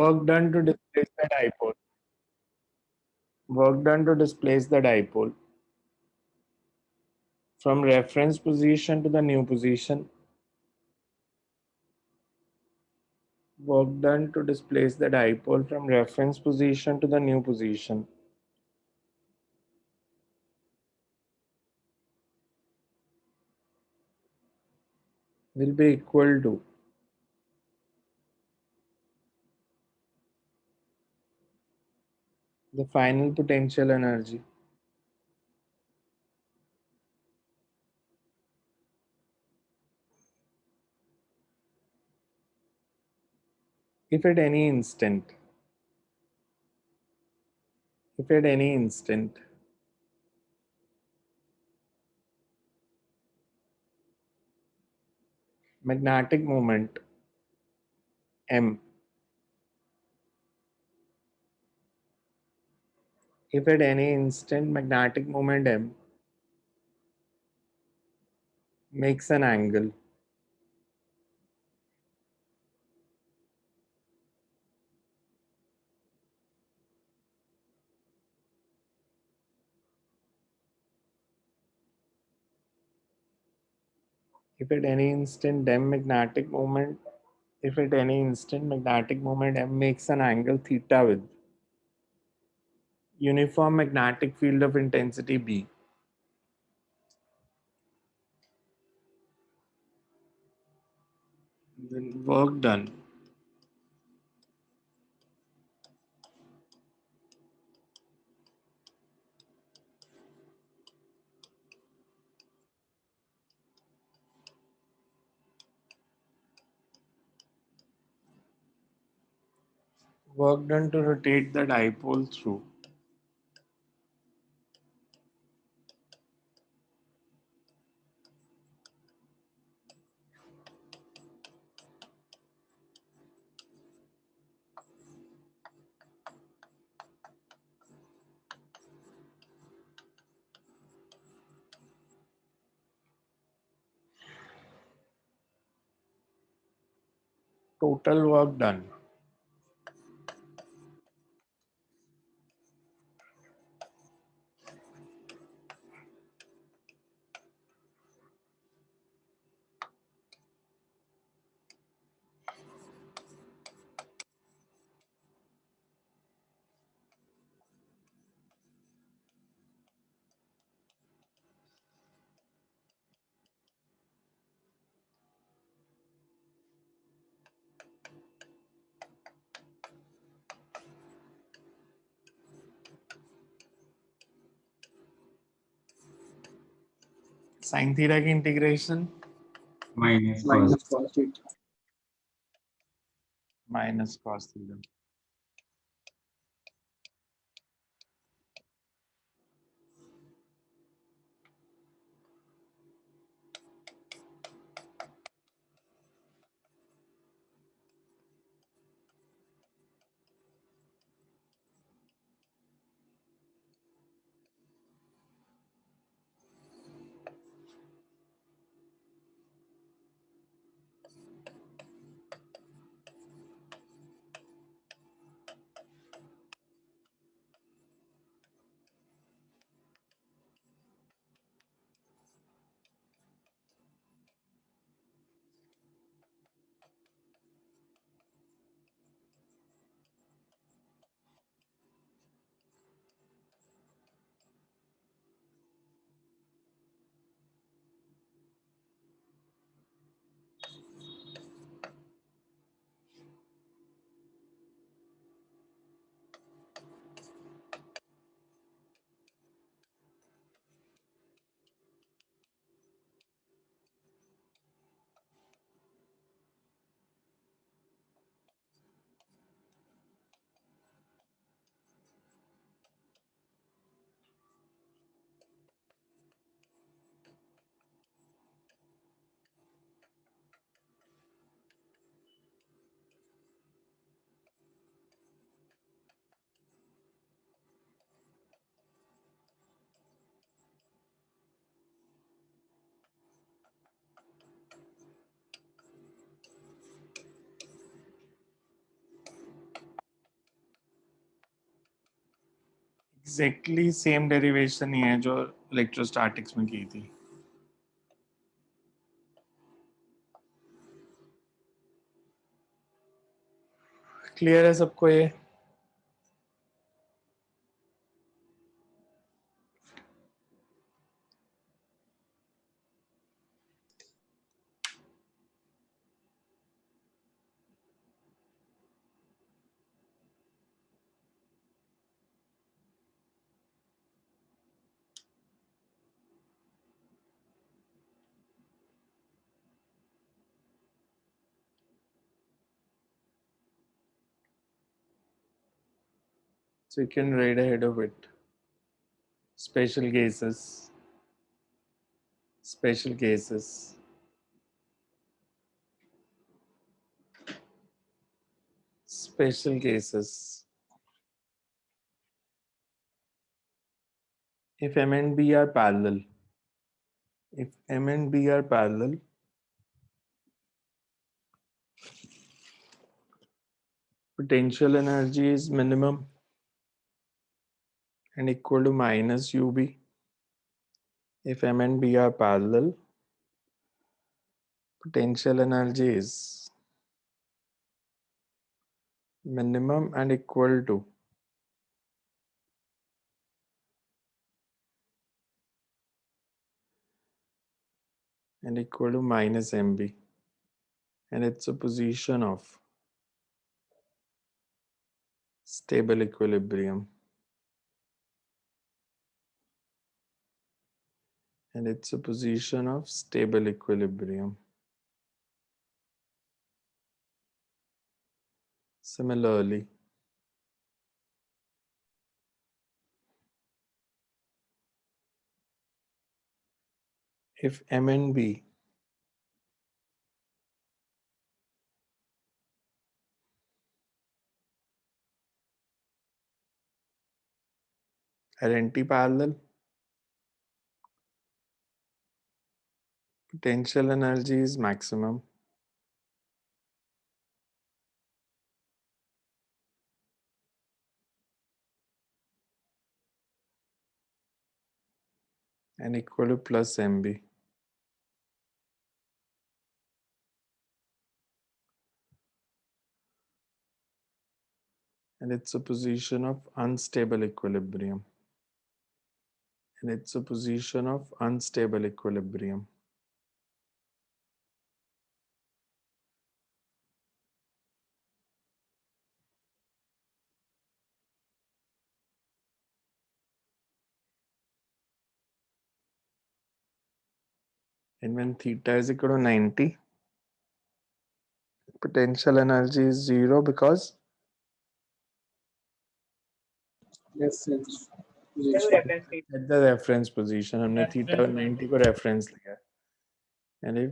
Work done to displace the dipole. Work done to displace the dipole from reference position to the new position. Work done to displace the dipole from reference position to the new position will be equal to the final potential energy if at any instant if at any instant magnetic moment m, if at any instant magnetic moment m makes an angle if at any instant m magnetic moment if at any instant magnetic moment m makes an angle theta with uniform magnetic field of intensity b, then work done to rotate the dipole through total work done. Sin theta की integration minus minus cos. cos theta. minus cos theta. Exactly same derivation ही है जो electrostatics में की थी। Clear है सबको ये? So you can read ahead of it. Special cases. Special cases. Special cases. If M and B are parallel, if M and B are parallel, potential energy is minimum and equal to minus UB. If M and B are parallel, potential energy is minimum and equal to minus MB, and it's a position of stable equilibrium, and it's a position of stable equilibrium. Similarly, if M and B are anti-parallel, potential energy is maximum and equal to plus MB. And it's a position of unstable equilibrium. And it's a position of unstable equilibrium. And when theta is equal to 90, potential energy is 0 because reference at the reference position हमने theta 90 को reference लिया. And if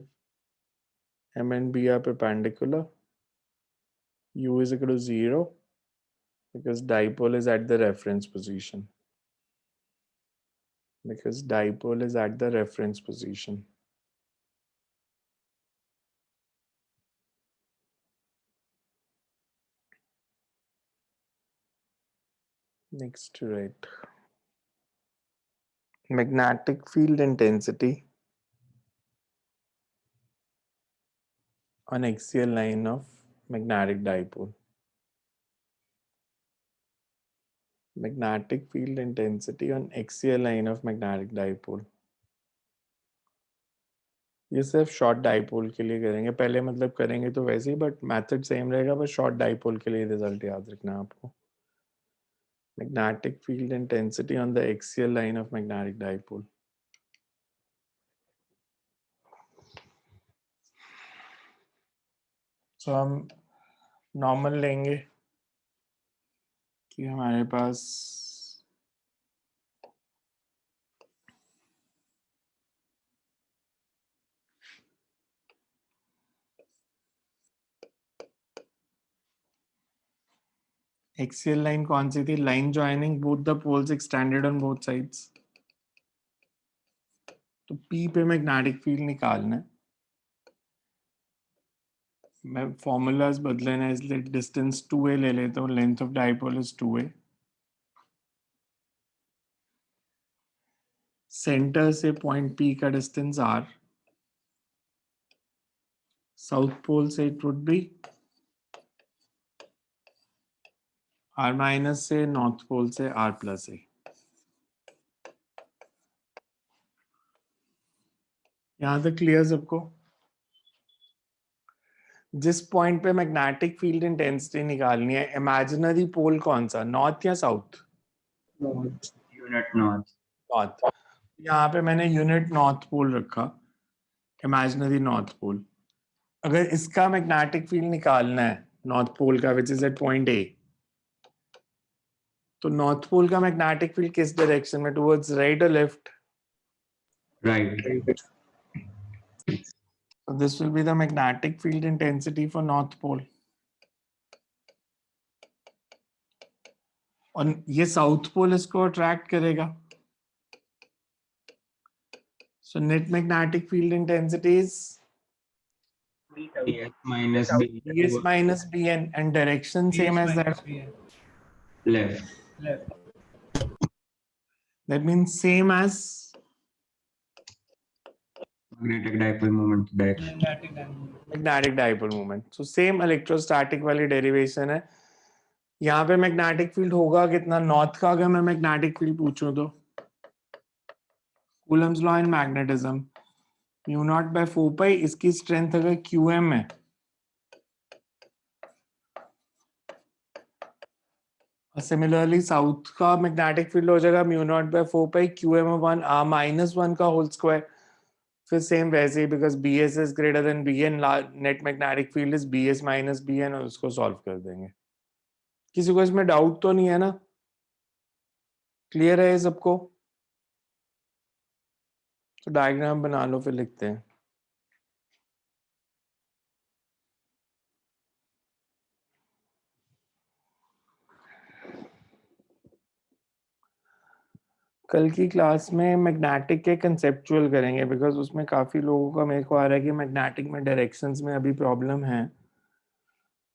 M and B are perpendicular, U is equal to 0 because dipole is at the reference position. Because dipole is at the reference position. Next to write. Magnetic field intensity on axial line of magnetic dipole. Magnetic field intensity on axial line of magnetic dipole. ये सिर्फ short dipole के लिए करेंगे, पहले मतलब करेंगे तो वैसे ही, बट मेथड सेम रहेगा, बस शॉर्ट डाइपोल के लिए रिजल्ट याद रखना है आपको. Magnetic field intensity on the axial line of magnetic dipole. So हम नॉर्मल लेंगे कि हमारे पास एक्सियल लाइन कौन सी थी? Line joining both the poles extended on both sides. तो P पे मैग्नेटिक फील्ड निकालना है. मैं फॉर्मूलाज बदले ना, इसलिए डिस्टेंस 2a ले लेता हूँ. Length of dipole is 2a. Centre से पॉइंट P का डिस्टेंस r, साउथ पोल से it would B r minus से, नॉर्थ पोल से r प्लस a। यहां तक क्लियर सबको? जिस पॉइंट पे मैग्नेटिक फील्ड इंटेंसिटी निकालनी है, इमेजिनरी पोल कौन सा, नॉर्थ या south? North. Unit north. North. यहाँ पे मैंने यूनिट नॉर्थ पोल रखा, इमेजिनरी नॉर्थ पोल। अगर इसका मैग्नेटिक फील्ड निकालना है नॉर्थ पोल का, which is at point A, तो नॉर्थ पोल का मैग्नेटिक फील्ड किस डायरेक्शन में, टुवर्ड्स राइट और left? Right. Right. So this will be the magnetic field intensity for North Pole. और ये साउथ पोल इसको अट्रैक्ट करेगा। So net magnetic field intensity is BS minus B BS minus BN, and direction same as that. left. That means same as Magnetic dipole moment direction. magnetic dipole moment. So same electrostatic वाली derivation है। यहाँ पे magnetic field होगा कितना north का? अगर मैं magnetic field पूछूं तो Coulomb's law in magnetism, mu not by 4 pi, इसकी स्ट्रेंथ अगर QM है, सिमिलरली साउथ का मैग्नेटिक फील्ड हो जाएगा mu not by 4 pi QM1 r minus 1 का होल स्क्वायर। फिर सेम वैसे ही, because BS is greater than BN, net magnetic field is BS minus BN, और उसको सॉल्व कर देंगे। किसी को इसमें डाउट तो नहीं है ना? क्लियर है सबको? तो डायग्राम बना लो, फिर लिखते हैं। कल की क्लास में मैग्नेटिक के कंसेप्चुअल करेंगे, बिकॉज उसमें काफी लोगों का मेरे को आ रहा है कि मैग्नेटिक में डायरेक्शंस में अभी प्रॉब्लम है।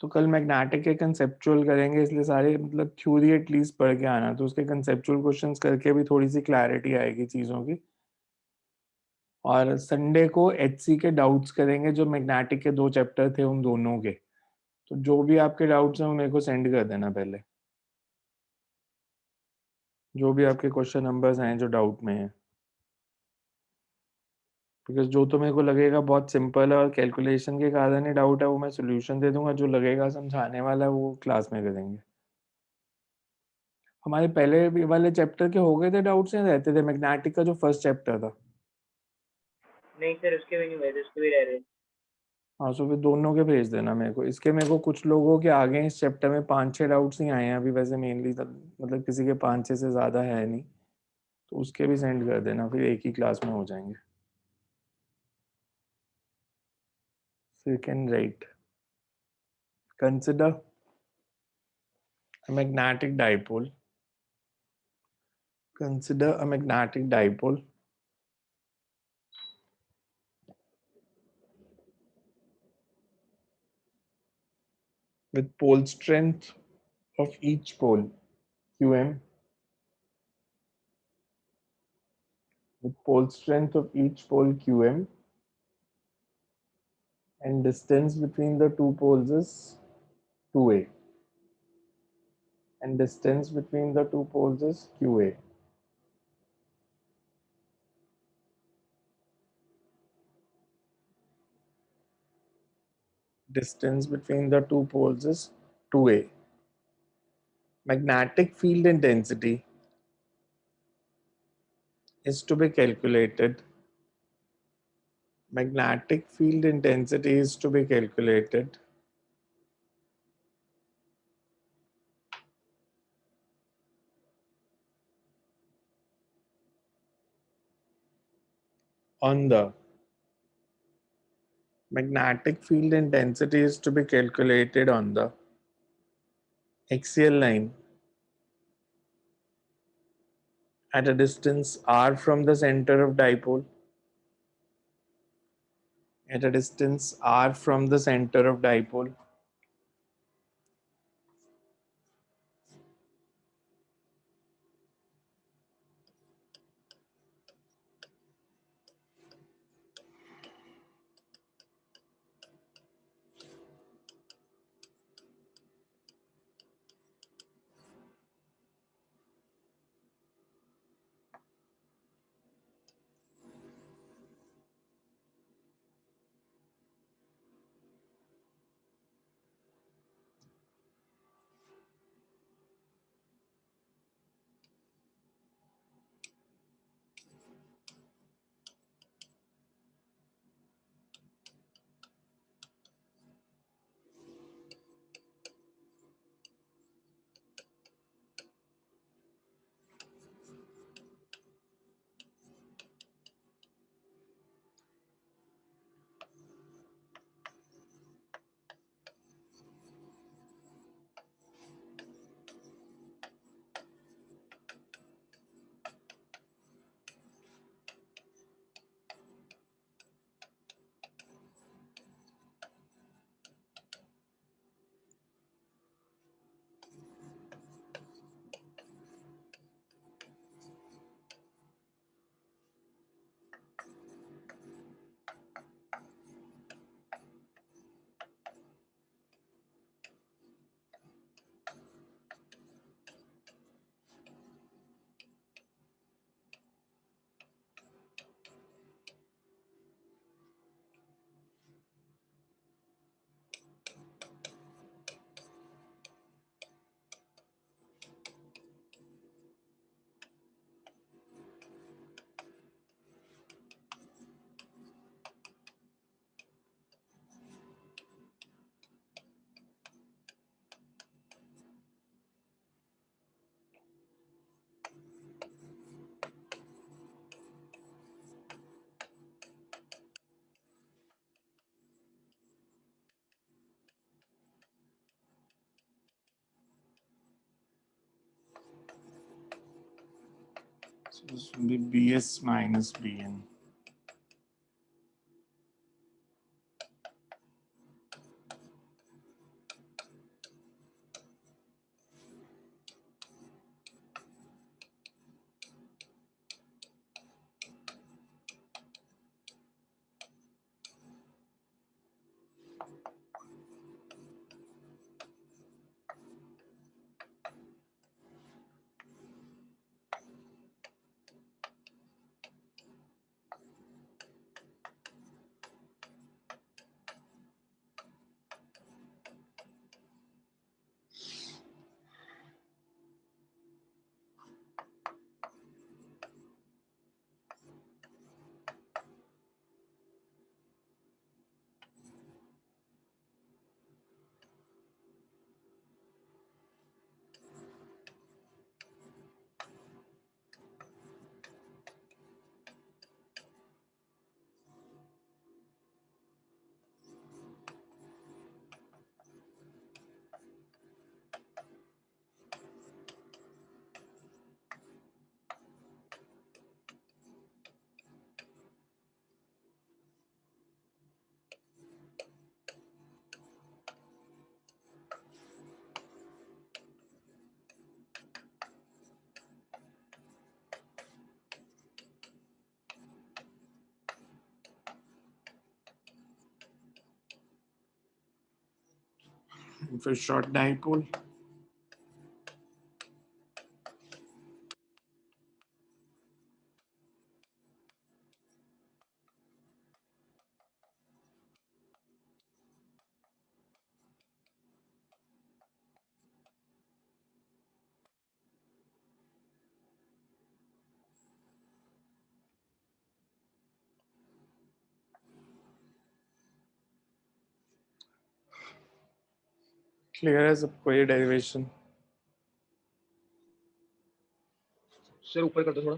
तो कल मैग्नेटिक के कंसेप्चुअल करेंगे, इसलिए सारे मतलब थ्योरी एटलीस्ट पढ़ के आना, तो उसके कंसेप्चुअल क्वेश्चंस करके भी थोड़ी सी क्लैरिटी आएगी चीज़ों की। और संडे को HC के डाउट्स करेंगे, जो मैग्नेटिक के 2 चैप्टर थे उन दोनों के। तो जो भी आपके डाउट्स हैं वो मेरे को सेंड कर देना पहले, जो भी आपके क्वेश्चन नंबर्स हैं जो डाउट में हैं। बिकॉज जो तो मेरे को लगेगा बहुत सिंपल है और कैलकुलेशन के कारण ही डाउट है, वो मैं सोल्यूशन दे दूंगा। जो लगेगा समझाने वाला वो क्लास में करेंगे। हमारे पहले भी वाले चैप्टर के हो गए थे डाउट्स या रहते थे? मैग्नेटिक का जो फर्स्ट चैप्टर था। नहीं सर, उसके भी नहीं हुए थे, उसके भी रह रहे। हाँ, तो फिर दोनों के भेज देना मेरे को। इसके मेरे को कुछ लोगों के आगे इस चैप्टर में 5-6 डाउट्स ही आए हैं अभी, वैसे मेनली मतलब किसी के 5-6 से ज़्यादा है नहीं, तो उसके भी सेंड कर देना, फिर एक ही क्लास में हो जाएंगे। So you can write, consider a magnetic dipole. Consider a magnetic dipole with pole strength of each pole QM, with pole strength of each pole QM, and distance between the two poles is 2a, and distance between the two poles is QA. Distance between the two poles is 2a. Magnetic field intensity is to be calculated. Magnetic field intensity is to be calculated on the magnetic field intensity is to be calculated on the axial line at a distance r from the center of dipole, at a distance r from the center of dipole, This will be BS minus BN. And for short dipole, clear है सबको ये derivation? Sir ऊपर कर दो थोड़ा.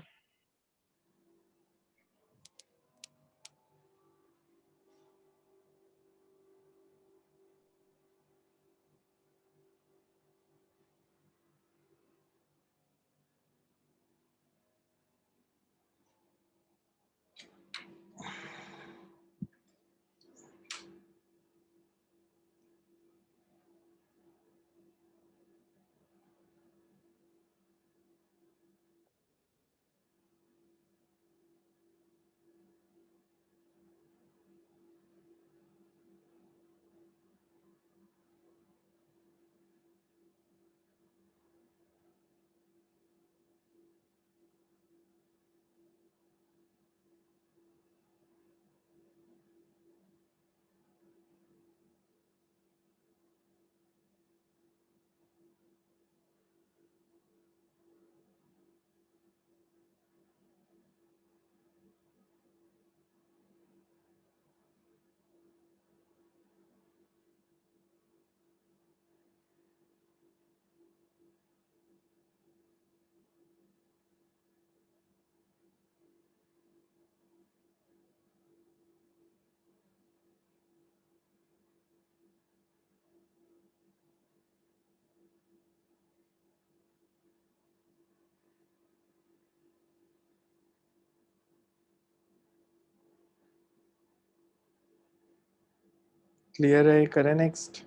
Clear है, करें next.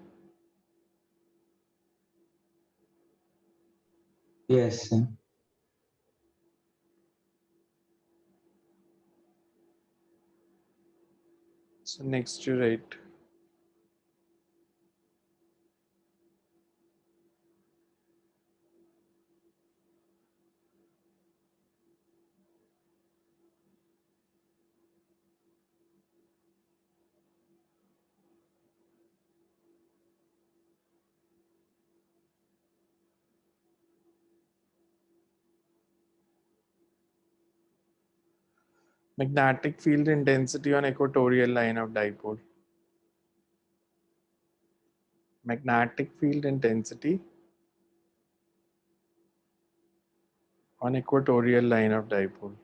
Yes, sir. So next you write magnetic field intensity on equatorial line of dipole. Magnetic field intensity on equatorial line of dipole.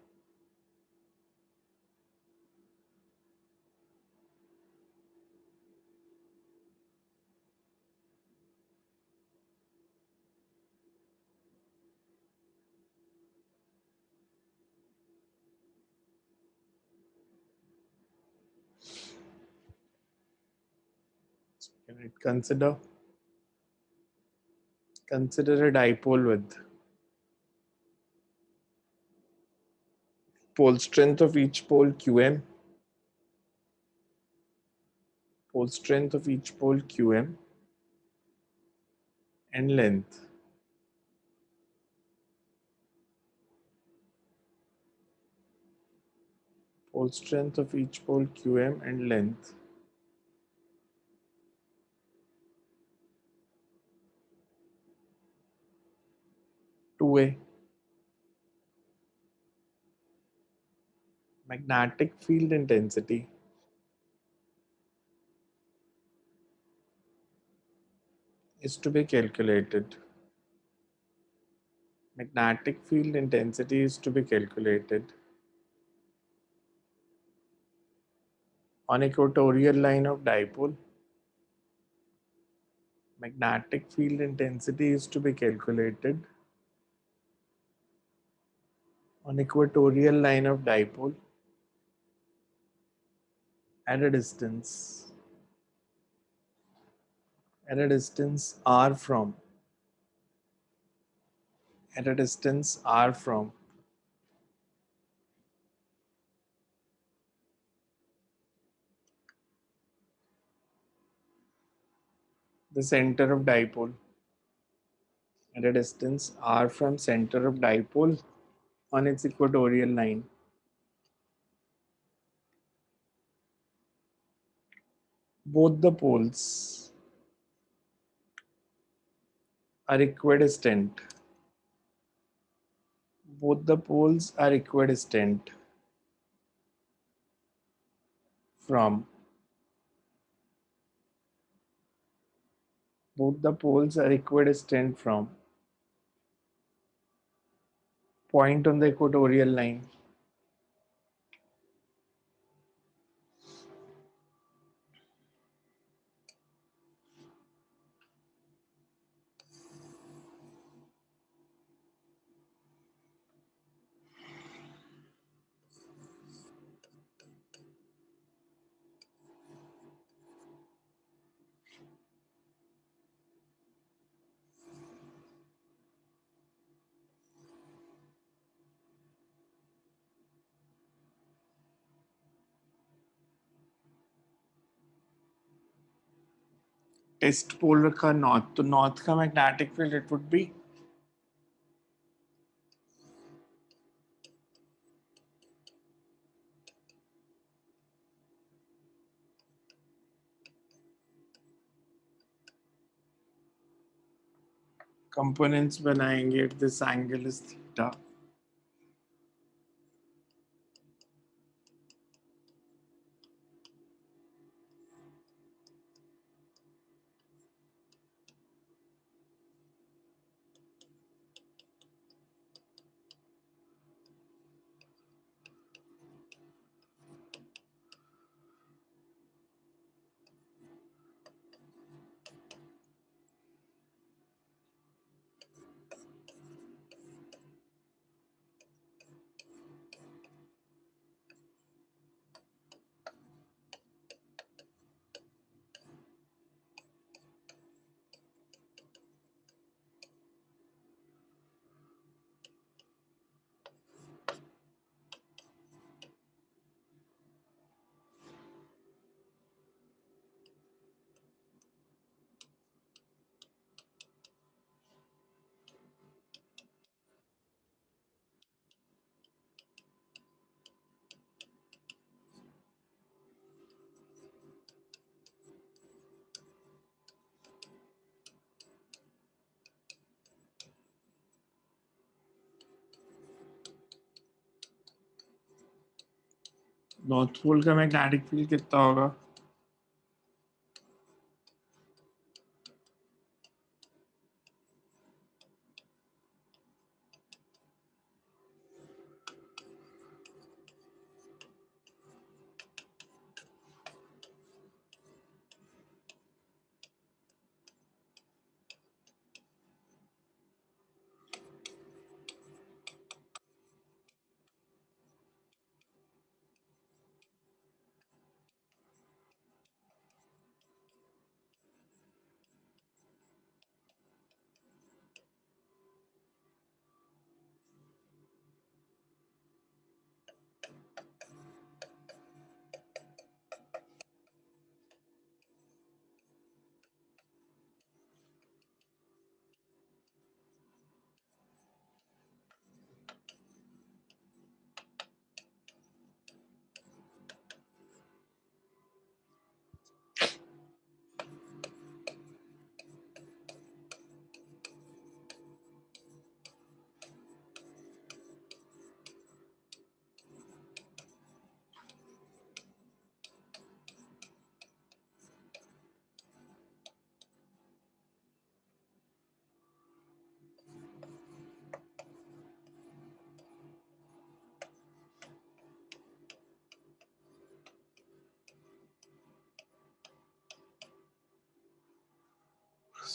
Can it consider a dipole with pole strength of each pole qm, pole strength of each pole qm, and length. Pole strength of each pole qm and length. Two-way. Magnetic field intensity is to be calculated. Magnetic field intensity is to be calculated on equatorial line of dipole. Magnetic field intensity is to be calculated on equatorial line of dipole at a distance r from the center of dipole, at a distance r from center of dipole on its equatorial line. Both the poles are equidistant. Both the poles are equidistant from both the poles are equidistant from point on the equatorial line. Test pole रखा north, तो north का magnetic field it would be components बनाएंगे if this angle is theta. North pole का magnetic field कितना होगा?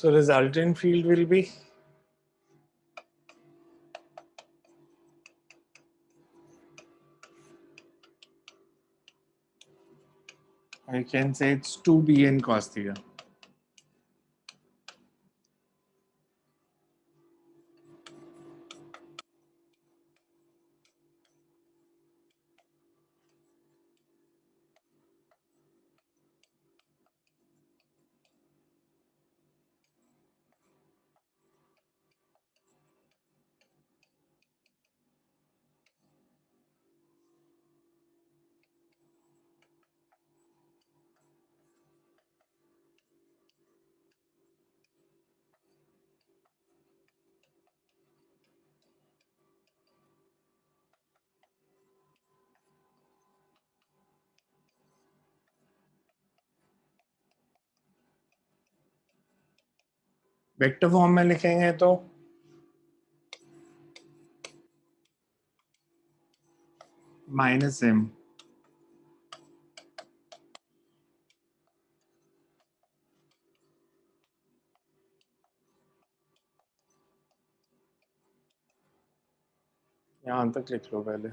So resultant field will be I can say it's 2bn cos theta. Vector form में लिखेंगे तो -m यहां तक लिख लो पहले.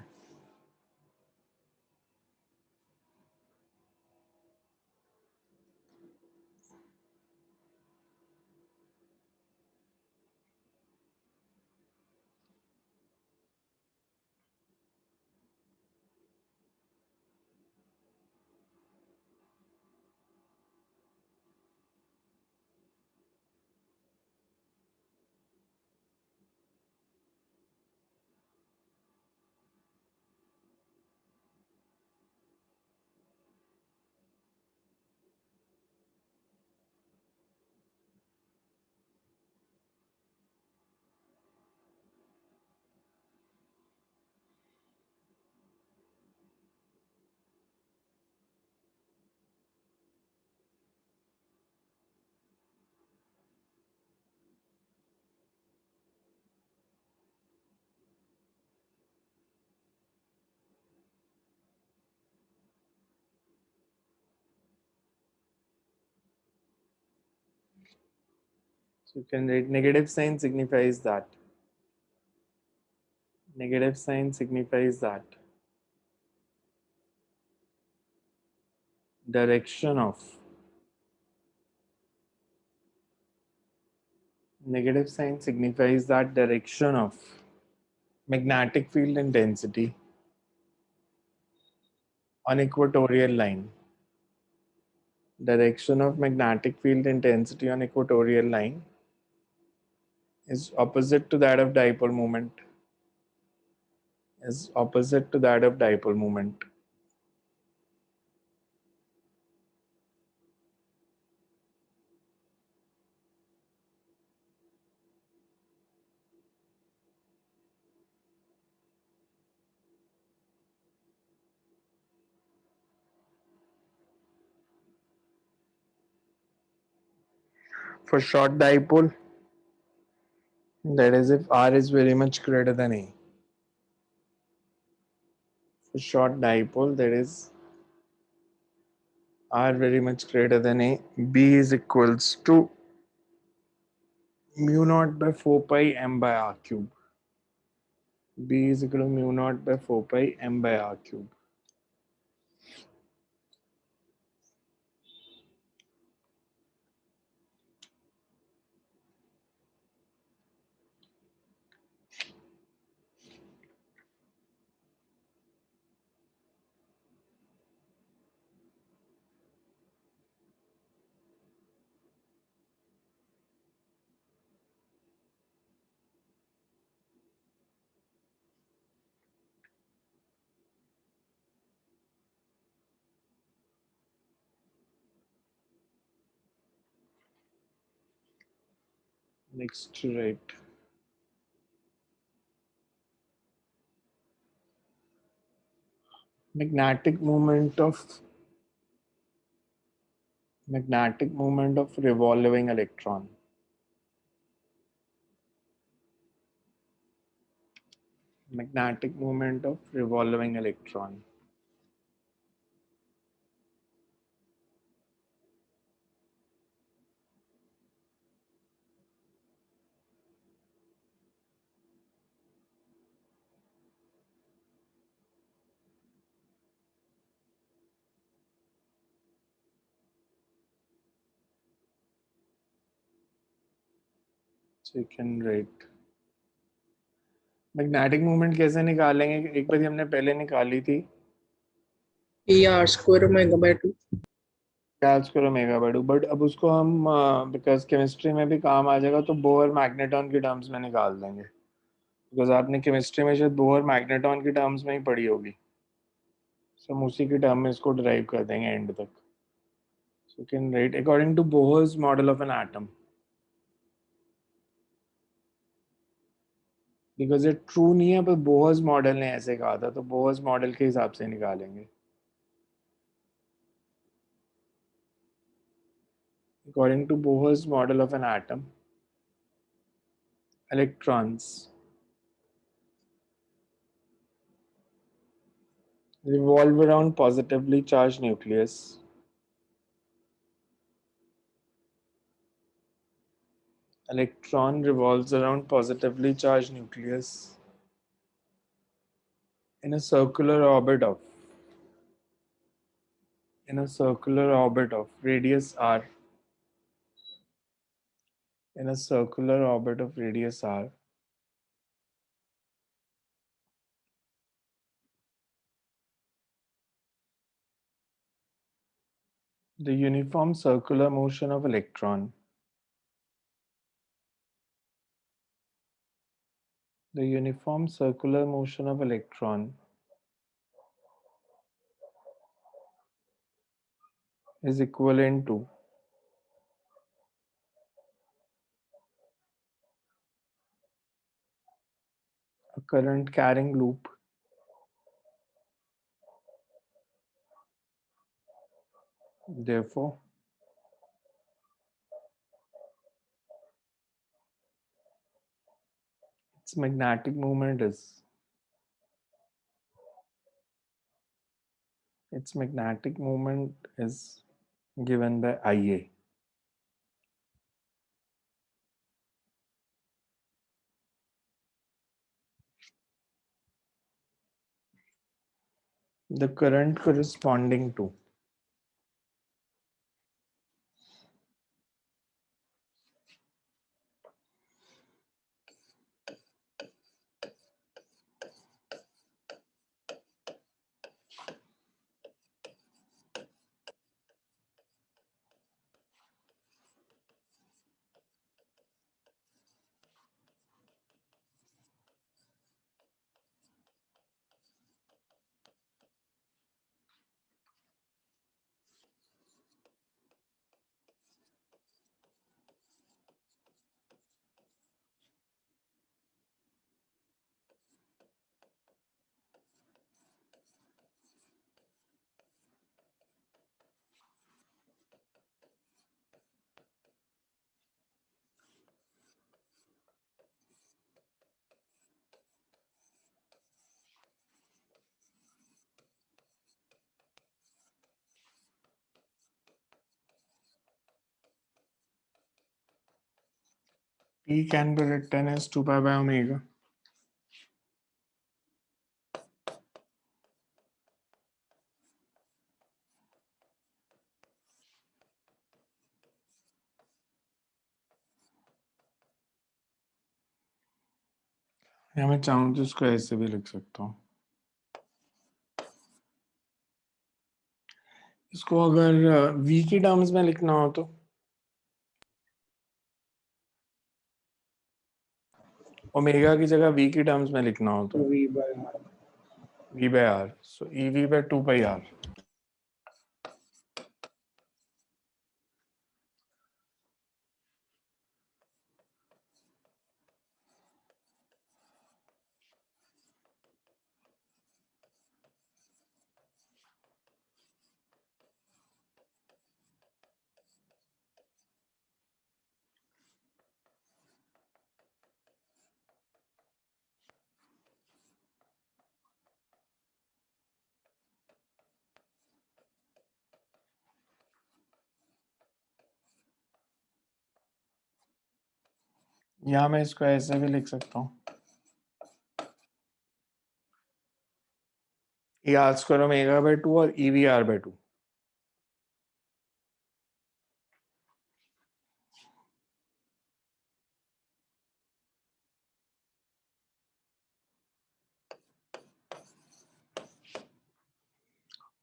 So you can write negative sign signifies that. Negative sign signifies that direction of negative sign signifies that direction of magnetic field intensity on equatorial line. Direction of magnetic field intensity on equatorial line is opposite to that of dipole moment. Is opposite to that of dipole moment. For short dipole, that is if R is very much greater than A. For short dipole, that is R very much greater than A, B is equals to mu naught by 4 pi m by r cube. B is equal to mu naught by 4 pi m by r cube. Next, right. Magnetic moment of revolving electron. Magnetic moment of revolving electron. So you can write. Magnetic moment कैसे निकालेंगे? एक बार हमने पहले निकाली थी, ER square omega by 2. Catch करो mega bye 2, but अब उसको हम बिकॉज केमिस्ट्री में भी काम आ जाएगा तो बोहर मैग्नेटॉन के टर्म्स में निकाल देंगे, बिकॉज आपने केमिस्ट्री में शायद बोहर मैग्नेटॉन के टर्म्स में ही पढ़ी होगी, सो हम उसी के टर्म में इसको डिराइव कर देंगे एंड तक. So can write according to Bohr's model of an atom, because ये ट्रू नहीं है पर बोहर्स मॉडल ने ऐसे कहा था, तो बोहर्स मॉडल के हिसाब से निकालेंगे. According to Bohr's model of an atom, electrons revolve around positively charged nucleus. Electron revolves around positively charged nucleus in a circular orbit of radius r. In a circular orbit of radius r, the uniform circular motion of electron is equivalent to a current carrying loop therefore its magnetic moment is given by Ia. The current corresponding to P can be written as 2 pi by omega. या मैं चाहूँ तो इसको ऐसे भी लिख सकता हूँ. इसको अगर v की टर्म्स में लिखना हो तो ओमेगा की जगह v की टर्म्स में लिखना हो तो V by R. v by r. So ev by 2 pi r. या मैं इसको ऐसे भी लिख सकता हूँ, e r square omega by 2 और ev r by 2.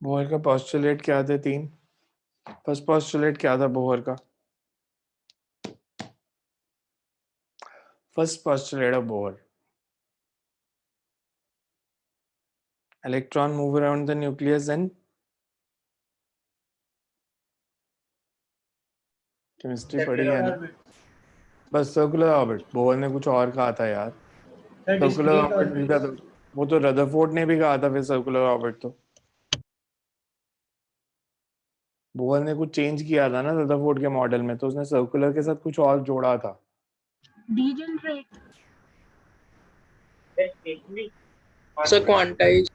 बोहर का पोस्टुलेट क्या थे? 3 फर्स्ट पोस्टुलेट क्या था बोहर का? First postulate of Bohr, electron move around the nucleus and chemistry पढ़ी है ना? बस सर्कुलर ऑर्बिट। बोहर ने कुछ और कहा था यार, सर्कुलर ऑर्बिट नहीं था तो वो तो रदरफोर्ड ने भी कहा था फिर सर्कुलर ऑर्बिट। तो बोहर ने कुछ चेंज किया था ना रदरफोर्ड के मॉडल में, तो उसने सर्कुलर के साथ कुछ और जोड़ा था। Degenerate. Stationary. So quantized.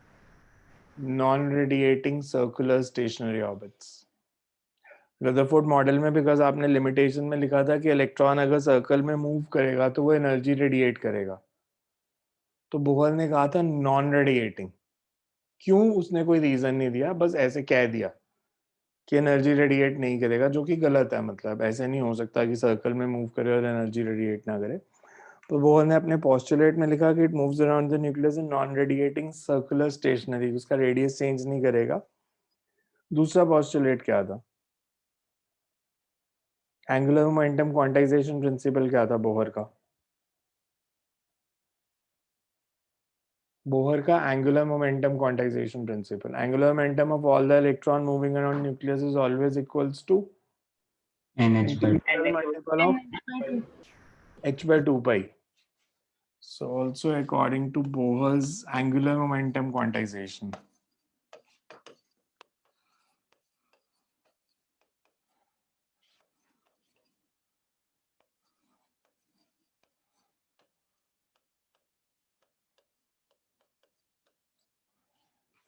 Non radiating circular stationary orbits. Rutherford model में बिकॉज आपने लिमिटेशन में लिखा था कि इलेक्ट्रॉन अगर सर्कल में मूव करेगा तो वो एनर्जी रेडिएट करेगा, तो बोहर ने कहा था नॉन रेडिएटिंग। क्यों उसने कोई रीजन नहीं दिया, बस ऐसे कह दिया कि एनर्जी रेडिएट नहीं करेगा, जो कि गलत है। मतलब ऐसे नहीं हो सकता कि सर्कल में मूव करे और एनर्जी रेडिएट ना करे। तो बोहर ने अपने पोस्टुलेट में लिखा कि it moves around the nucleus in non radiating circular stationary, उसका रेडियस चेंज नहीं करेगा। दूसरा पोस्टुलेट क्या था? एंगुलर मोमेंटम क्वांटाइजेशन प्रिंसिपल क्या था बोहर का? बोहर का angular momentum quantization principle, angular momentum of all the electron moving around nucleus is always equals to NH by multiple of NH/2. h by 2 pi. So also according to Bohr's angular momentum quantization,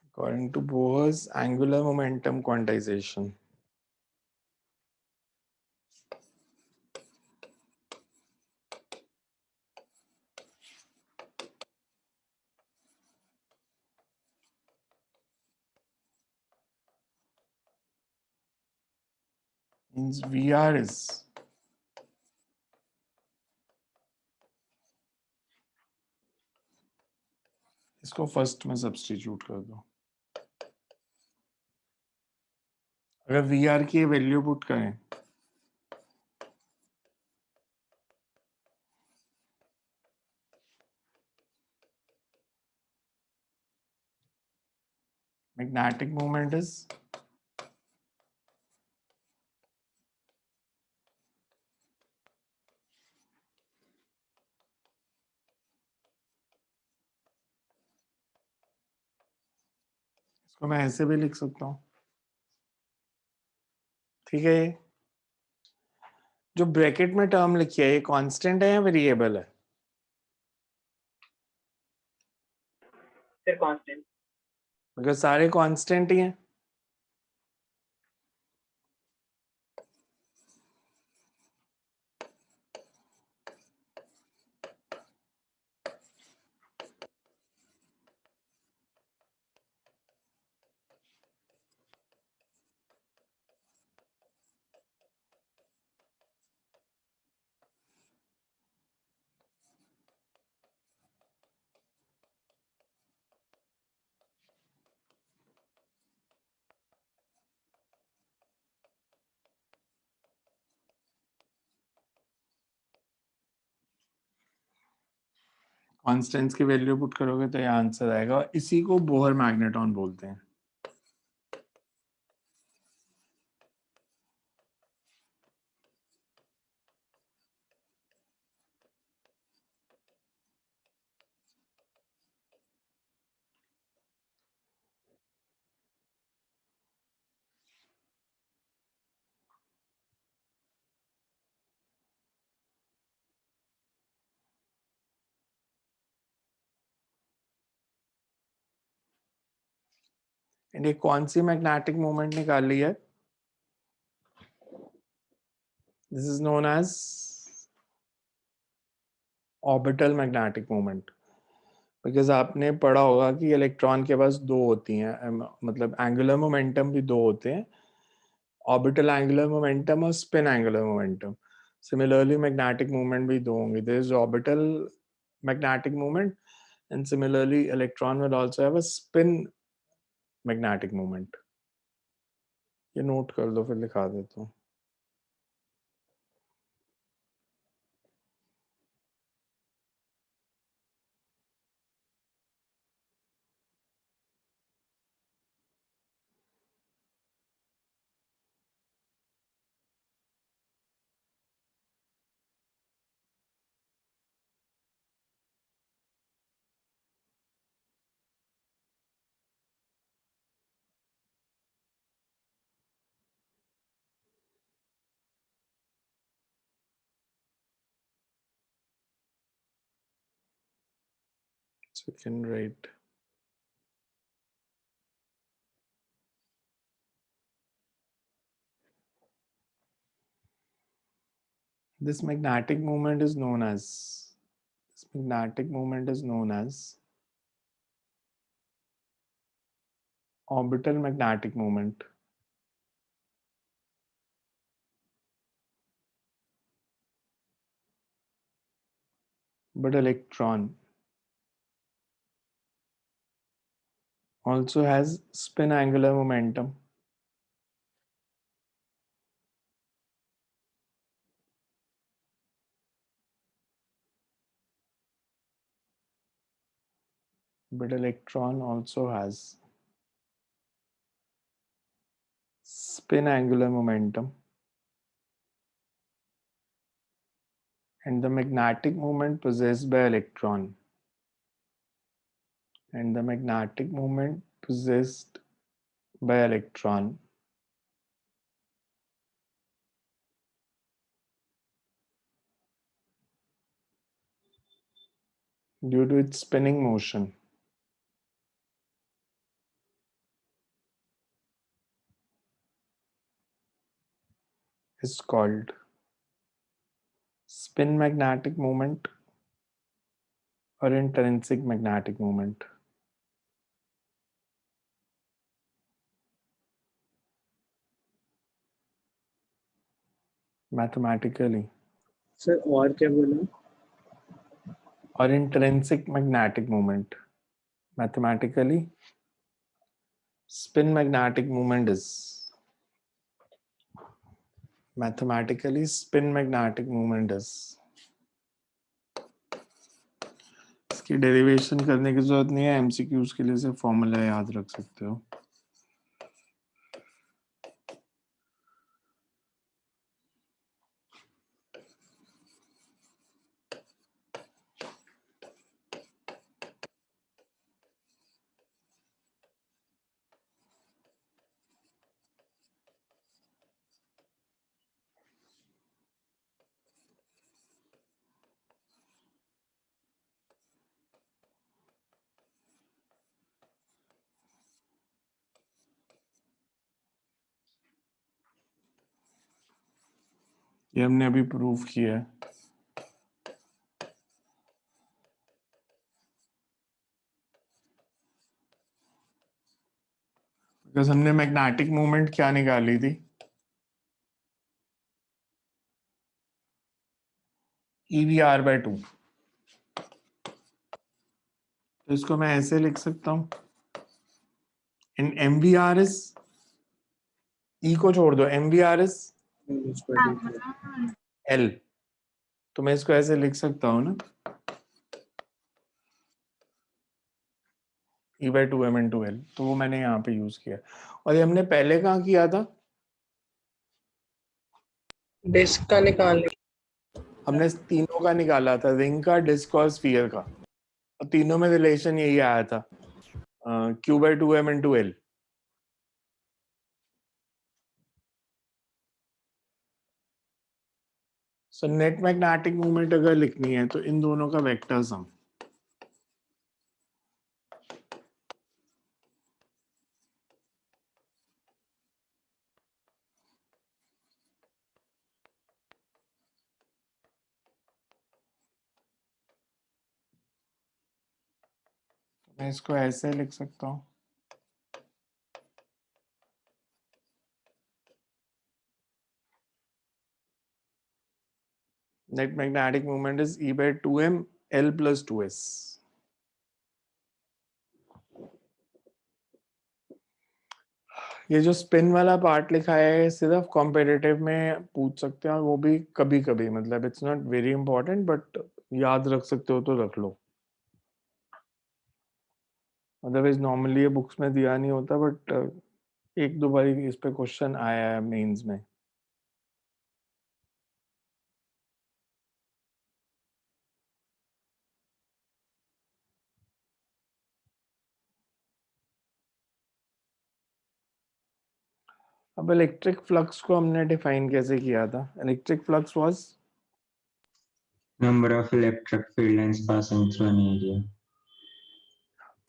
according to Bohr's angular momentum quantization, means VR is इसको first में substitute कर दो। अगर VR की value put करें magnetic moment is इसको मैं ऐसे भी लिख सकता हूँ, ठीक है। ये जो ब्रैकेट में टर्म लिखी है ये कांस्टेंट है या वेरिएबल है? फिर कांस्टेंट। बिकॉज सारे कांस्टेंट ही हैं। कांस्टेंट्स की वैल्यू पुट करोगे तो ये आंसर आएगा। इसी को बोहर मैग्नेटॉन बोलते हैं। एंड ये कौन सी मैग्नेटिक मोमेंट निकाली है? This is known as orbital magnetic moment. Because आपने पढ़ा होगा कि इलेक्ट्रॉन के पास दो होती हैं, मतलब एंगुलर मोमेंटम भी दो होते हैं, ऑर्बिटल एंगुलर मोमेंटम और spin angular momentum. Similarly magnetic moment भी दो होंगे, there is orbital magnetic moment and similarly electron will also have a spin magnetic moment. ये नोट कर दो फिर लिखा देता हूँ. So you can write this magnetic moment is known as orbital magnetic moment. But electron also has spin angular momentum. But electron also has spin angular momentum, and the magnetic moment possessed by electron due to its spinning motion is called spin magnetic moment or intrinsic magnetic moment. Mathematically, sir और क्या बोला? or intrinsic magnetic moment. Mathematically, spin magnetic moment is इसकी derivation करने की जरूरत नहीं है, MCQs के लिए सिर्फ फॉर्मूला याद रख सकते हो. ये हमने अभी प्रूव किया है. बिकॉज हमने मैग्नेटिक मूवमेंट क्या निकाली थी, EVR/2. तो इसको मैं ऐसे लिख सकता हूं, इन MVR इज, E को छोड़ दो, MVR इज L. तो मैं इसको ऐसे लिख सकता हूं ना, E/2 m into L. तो वो मैंने यहाँ पे यूज किया. और ये हमने पहले कहाँ किया था, डिस्क का निकालने. हमने तीनों का निकाला था, रिंग का, डिस्क और स्फीयर का, और तीनों में रिलेशन यही आया था, Q/2 m into L. So net magnetic movement अगर लिखनी है तो इन दोनों का वेक्टर सम. मैं इसको ऐसे लिख सकता हूँ, net magnetic moment is E/2m L plus 2s. ये जो स्पिन वाला पार्ट लिखा है सिर्फ कॉम्पिटिटिव में पूछ सकते हैं, और वो भी कभी कभी, मतलब it's not very important, but याद रख सकते हो तो रख लो, अदरवाइज नॉर्मली ये बुक्स में दिया नहीं होता, बट एक दो बार इस पे क्वेश्चन आया है मेंस में। अब इलेक्ट्रिक फ्लक्स को हमने डिफाइन कैसे किया था? Electric flux was Number of electric field lines passing through an area.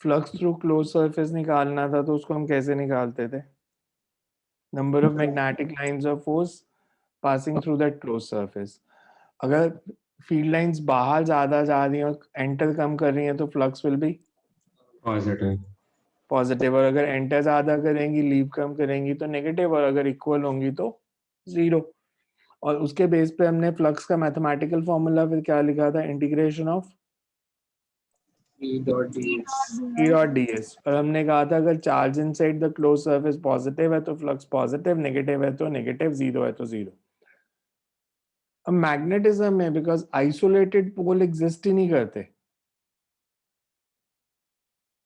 Flux through close surface निकालना था, तो उसको हम कैसे निकालते थे? Number of magnetic lines of force passing through that close surface. अगर फील्ड लाइंस बाहर ज्यादा जा रही हैं और एंटर कम कर रही हैं तो flux will be Positive. Positive, और अगर एंटर ज्यादा करेंगी, लीव कम करेंगी तो नेगेटिव, और अगर इक्वल होंगी तो जीरो। और उसके बेस पे हमने फ्लक्स का मैथमेटिकल फॉर्मूला फिर क्या लिखा था? Integration of E dot ds. E dot ds। और हमने कहा था अगर charge inside the close surface positive है तो फ्लक्स पॉजिटिव, नेगेटिव है तो नेगेटिव, जीरो है तो जीरो। अब मैग्नेटिज्म में बिकॉज आइसोलेटेड पोल एग्जिस्ट ही नहीं करते,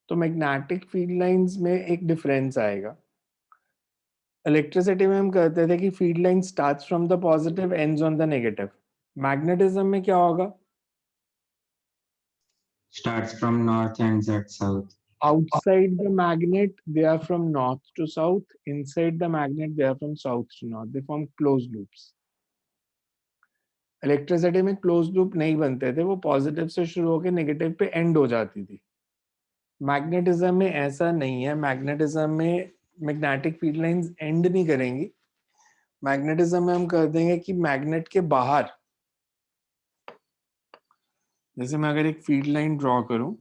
तो मैग्नेटिक फील्ड लाइंस में एक डिफरेंस आएगा। इलेक्ट्रिसिटी में हम कहते थे कि field line starts from the positive, ends on the negative. Magnetism में क्या होगा? Starts from north and at south. Outside the magnet they are from north to south, inside the magnet they are from south to north, they form closed loops। Electricity में close loop नहीं बनते थे, वो positive से शुरू होकर negative पे and हो जाती थी। मैग्नेटिज्म में ऐसा नहीं है, मैग्नेटिज्म में मैग्नेटिक फील्ड लाइंस एंड नहीं करेंगी। मैग्नेटिज्म में हम कर देंगे कि मैग्नेट के बाहर, जैसे मैं अगर एक फील्ड लाइन ड्रॉ करूं,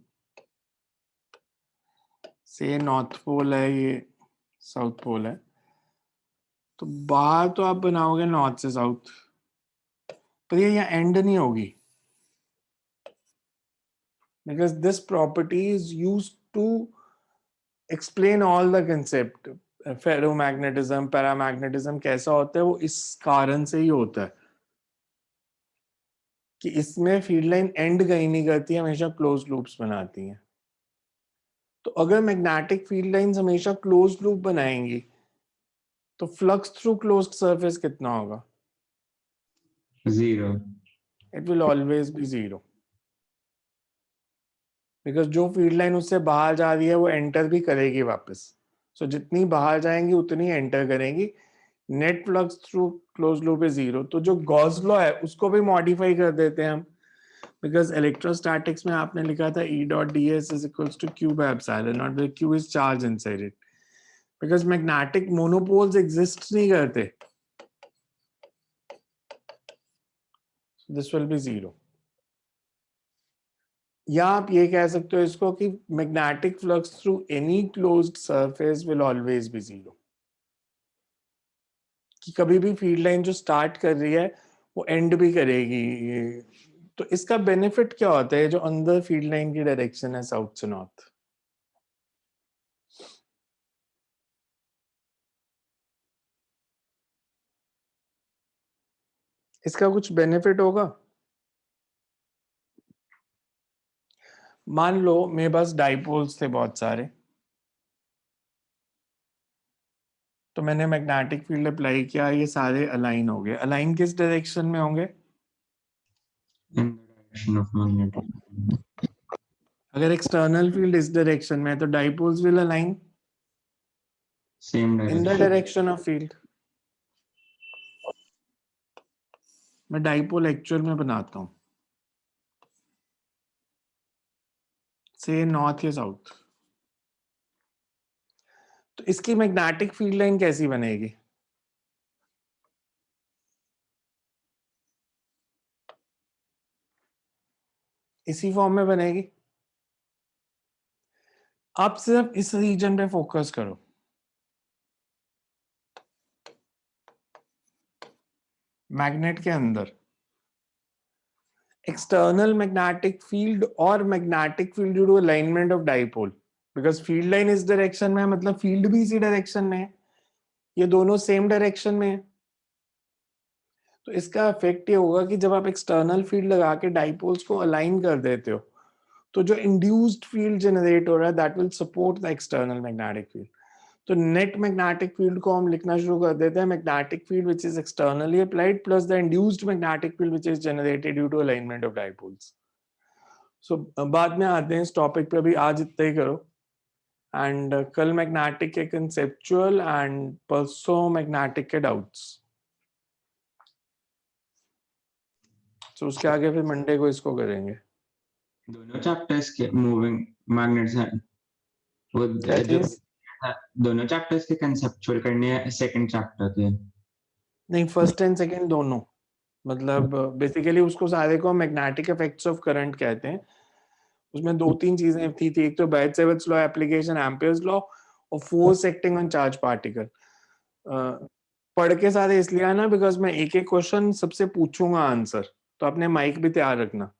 से नॉर्थ पोल है, ये साउथ पोल है, तो बाहर तो आप बनाओगे नॉर्थ से साउथ, पर ये यहाँ एंड नहीं होगी, because this property is used to explain all the concept. Ferromagnetism, paramagnetism कैसा होता है, वो इस कारण से ही होता है कि इसमें फील्ड लाइन एंड कहीं नहीं करती, हमेशा क्लोज लूप्स बनाती हैं। तो अगर मैग्नेटिक फील्ड लाइंस हमेशा क्लोज लूप बनाएंगी तो फ्लक्स थ्रू क्लोज्ड सरफेस कितना होगा? Zero. It will always be zero, because जो फील्ड लाइन उससे बाहर जा रही है वो एंटर भी करेगी वापस। सो जितनी बाहर जाएंगी उतनी एंटर करेंगी। Net flux through close loop is zero. तो जो गॉस लॉ है उसको भी मॉडिफाई कर देते हैं हम, बिकॉज इलेक्ट्रोस्टैटिक्स में आपने लिखा था E dot ds is equals to Q by epsilon naught, where Q is charge inside it, because magnetic monopoles exist नहीं करते, दिस विल बी जीरो। या आप ये कह सकते हो इसको कि magnetic flux through any closed surface will always be zero, कि कभी भी फील्ड लाइन जो स्टार्ट कर रही है वो एंड भी करेगी। तो इसका बेनिफिट क्या होता है जो अंदर फील्ड लाइन की डायरेक्शन है साउथ से नॉर्थ? इसका कुछ बेनिफिट होगा? मान लो मेरे पास डाइपोल्स थे बहुत सारे, तो मैंने मैग्नेटिक फील्ड अप्लाई किया, ये सारे अलाइन हो गए। अलाइन किस डायरेक्शन में होंगे? In the direction of magnetic field. अगर एक्सटर्नल फील्ड इस डायरेक्शन में है तो dipoles will align Same in the direction. Direction of field. मैं डाइपोल एक्चुअल में बनाता हूं, से नॉर्थ या साउथ, तो इसकी मैग्नेटिक फील्ड लाइन कैसी बनेगी? इसी फॉर्म में बनेगी। आप सिर्फ इस रीजन पे फोकस करो, मैग्नेट के अंदर एक्सटर्नल मैग्नेटिक फील्ड और magnetic field due to alignment of dipole, because field line इस डायरेक्शन में है, मतलब फील्ड भी इसी डायरेक्शन में है। ये दोनों सेम डायरेक्शन में है, तो इसका इफेक्ट ये होगा कि जब आप एक्सटर्नल फील्ड लगा के डाइपोल्स को अलाइन कर देते हो, तो जो इंड्यूस्ड फील्ड जनरेट हो रहा है that will support the external magnetic field. तो नेट मैग्नेटिक फील्ड को हम लिखना शुरू कर देते हैं magnetic field which is externally applied plus the induced magnetic field which is generated due to alignment of dipoles. So बाद में आते हैं इस टॉपिक पे, अभी आज इतना ही करो, एंड कल मैग्नेटिक के कंसेप्चुअल एंड परसों मैग्नेटिक के डाउट्स। तो उसके आगे फिर मंडे को इसको करेंगे। दोनों चैप्टर्स के मूविंग मैग्नेट्स हैं वो क्या जो चीज? दोनों चैप्टर्स के कंसेप्चुअल करने हैं सेकंड चैप्टर के। नहीं, फर्स्ट एंड सेकंड दोनों, मतलब बेसिकली उसको सारे को मैग्नेटिक इफेक्ट्स ऑफ करंट कहते हैं। उसमें दो तीन चीजें थी, एक तो बैट-सेविट्स लॉ एप्लीकेशन, एम्पियर्स लॉ, और force acting on charge particle. पढ़ के सारे इसलिए आना बिकॉज मैं एक एक क्वेश्चन सबसे पूछूंगा आंसर, तो अपने माइक भी तैयार रखना,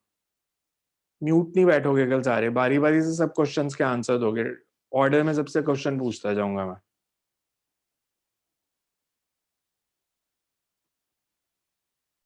म्यूट नहीं बैठोगे कल सारे, बारी बारी से सब क्वेश्चंस के आंसर दोगे, ऑर्डर में सबसे क्वेश्चन पूछता जाऊंगा मैं।